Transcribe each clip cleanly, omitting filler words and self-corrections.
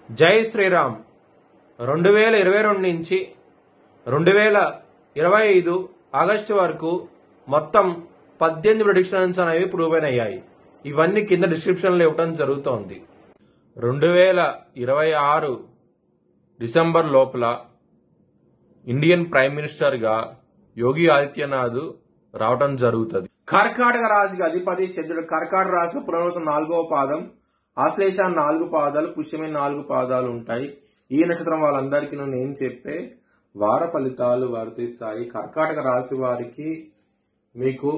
జై శ్రీరామ్. 2022 నుంచి 2025 ఆగస్టు వరకు మొత్తం 18 ప్రెడిక్షన్స్ అనేవి ప్రూవ్ అయ్యాయి. ఇవన్నీ కింద డిస్క్రిప్షన్లో ఇవ్వడం జరుగుతోంది. 2026 డిసెంబర్ లోపల ఇండియన్ ప్రైమ్ మినిస్టర్గా యోగి ఆదిత్యనాథ్ రావటం జరుగుతుంది. కర్కాటక రాశికి అధిపతి చంద్రుడు. కర్కాటక రాశిలో పునర్వసం 4వ పాదం, ఆశ్లేష 4 పాదాలు, పుష్యమి 4 పాదాలు ఉంటాయి. ఈ నక్షత్రం వాళ్ళందరికీ నేను చెప్పే వార ఫలితాలు వర్తిస్తాయి. కర్కాటక రాశి వారికి మీకు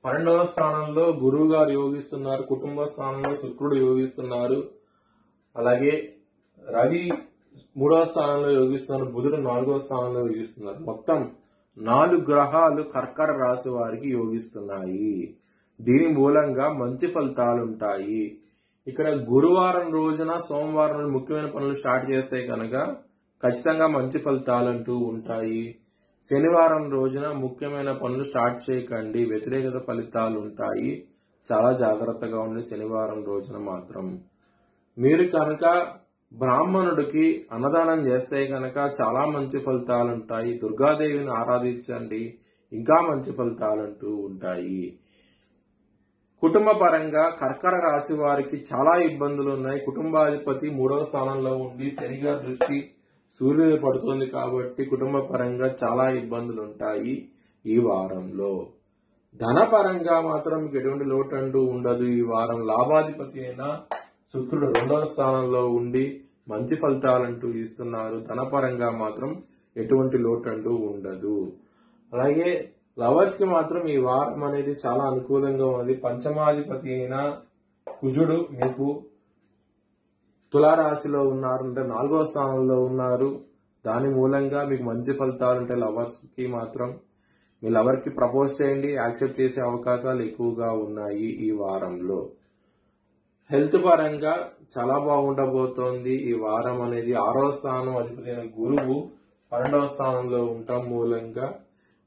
12వ స్థానంలో గురువు గారు యోగిస్తున్నారు, కుటుంబ స్థానంలో శుక్రుడు యోగిస్తున్నారు, అలాగే రవి 3వ స్థానంలో యోగిస్తున్నారు, బుధుడు 4వ స్థానంలో యోగిస్తున్నారు. మొత్తం 4 గ్రహాలు కర్కాటక రాశి వారికి యోగిస్తున్నాయి. దీని మూలంగా మంచి ఫలితాలు ఉంటాయి. ఇక్కడ గురువారం రోజున సోమవారం రోజు ముఖ్యమైన పనులు స్టార్ట్ చేస్తే కనుక ఖచ్చితంగా మంచి ఫలితాలంటూ ఉంటాయి. శనివారం రోజున ముఖ్యమైన పనులు స్టార్ట్ చేయకండి, వ్యతిరేకత ఫలితాలు ఉంటాయి. చాలా జాగ్రత్తగా ఉండి శనివారం రోజున మాత్రం. మీరు కనుక బ్రాహ్మణుడికి అన్నదానం చేస్తే కనుక చాలా మంచి ఫలితాలు ఉంటాయి. దుర్గాదేవిని ఆరాధించండి, ఇంకా మంచి ఫలితాలంటూ ఉంటాయి. కుటుంబ పరంగా కర్కాటక రాశి వారికి చాలా ఇబ్బందులు ఉన్నాయి. కుటుంబాధిపతి 3వ స్థానంలో ఉండి శనిగా దృష్టి సూర్యుడు పడుతుంది కాబట్టి కుటుంబ పరంగా చాలా ఇబ్బందులు ఉంటాయి ఈ వారంలో. ధన పరంగా మాత్రం మీకు ఎటువంటి లోటు అంటూ ఉండదు ఈ వారం. లాభాధిపతి అయిన శుక్రుడు 2వ స్థానంలో ఉండి మంచి ఫలితాలంటూ ఇస్తున్నారు. ధనపరంగా మాత్రం ఎటువంటి లోటు అంటూ ఉండదు. అలాగే లవర్స్ కి మాత్రం ఈ వారం అనేది చాలా అనుకూలంగా ఉంది. పంచమాధిపతి అయిన కుజుడు మీకు తులారాశిలో ఉన్నారు, అంటే 4వ స్థానంలో ఉన్నారు. దాని మూలంగా మీకు మంచి ఫలితాలు ఉంటాయి. లవర్స్ కి మాత్రం మీ లవర్ కి ప్రపోజ్ చేయండి, యాక్సెప్ట్ చేసే అవకాశాలు ఎక్కువగా ఉన్నాయి ఈ వారంలో. హెల్త్ పరంగా చాలా బాగుండబోతోంది ఈ వారం అనేది. 6వ స్థానం అధిపతి అయిన గురువు 12వ స్థానంలో ఉండటం మూలంగా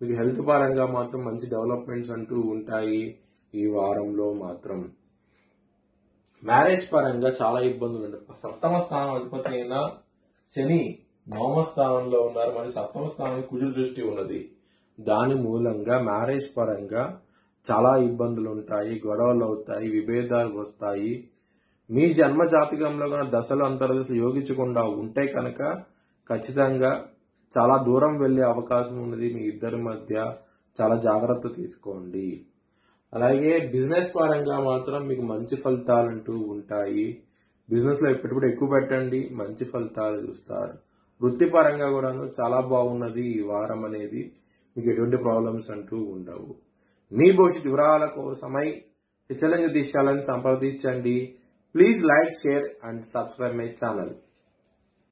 మీకు హెల్త్ పరంగా మాత్రం మంచి డెవలప్మెంట్స్ అంటూ ఉంటాయి ఈ వారంలో మాత్రం. మ్యారేజ్ పరంగా చాలా ఇబ్బందులు ఉంటాయి. 7వ స్థానం అధిపతి అయిన శని 9వ స్థానంలో ఉన్నారు, మరి 7వ స్థానం కుజుడు దృష్టి ఉన్నది. దాని మూలంగా మ్యారేజ్ పరంగా చాలా ఇబ్బందులు ఉంటాయి, గొడవలు అవుతాయి, విభేదాలు వస్తాయి. మీ జన్మ జాతకంలో కనుక దశలు అంతర్దశలు యోగించకుండా ఉంటే కనుక ఖచ్చితంగా చాలా దూరం వెళ్లే అవకాశం ఉన్నది. మీ ఇద్దరి మధ్య చాలా జాగ్రత్త తీసుకోండి. అలాగే బిజినెస్ పరంగా మాత్రం మీకు మంచి ఫలితాలంటూ ఉంటాయి. బిజినెస్ లో పెట్టుబడి ఎక్కువ పెట్టండి, మంచి ఫలితాలు చూస్తారు. వృత్తి పరంగా కూడాను చాలా బాగున్నది ఈ వారం అనేది. మీకు ఎటువంటి ప్రాబ్లమ్స్ అంటూ ఉండవు. మీ భవిష్యత్ వివరాల కోసమై హెచ్చరిక దిశాలను సంప్రదించండి. Please like, share and subscribe my channel.